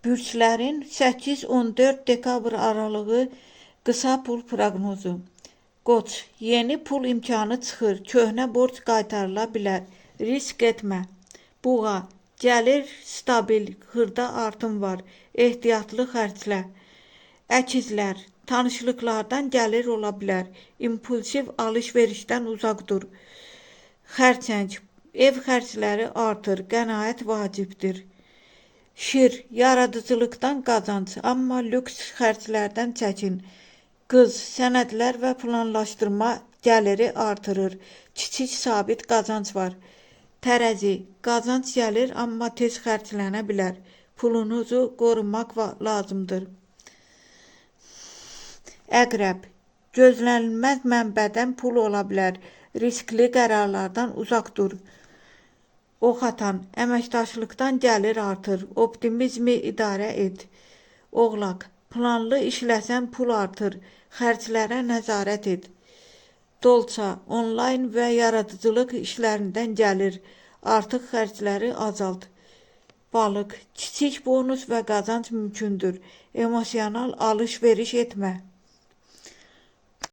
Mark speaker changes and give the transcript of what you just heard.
Speaker 1: Bürclərin 8-14 dekabr aralığı qısa pul proqnozu. Qoç, yeni pul imkanı çıxır, köhnə borc qaytarıla bilər, risk etmə. Buğa, gəlir stabil, xırda artım var, ehtiyatlı xərclə. Əkizlər, tanışlıqlardan gəlir ola bilər, impulsiv alış-verişdən uzaq dur. Xərçəng, ev xərcləri artır, qənaət vacibdir. Şir, yaradıcılıqdan qazanc, amma lüks xərclərdən çəkin. Qız, sənədlər və planlaşdırma gəliri artırır, kiçik sabit qazanc var. Tərəzi, qazanc gəlir, amma tez xərclənə bilər. Pulunuzu qorumaq lazımdır. Əqrəb, gözlənilməz mənbədən pul ola bilər, riskli qərarlardan uzaq dur. Ox atan, əməkdaşlıqdan gəlir artır, optimizmi idarə et. Oğlaq, planlı işləsən pul artır, xərclərə nəzarət et. Dolça, onlayn və yaradıcılıq işlərindən gəlir, artıq xərcləri azalt. Balıq, kiçik bonus və qazanc mümkündür, emosional alış-veriş etmə.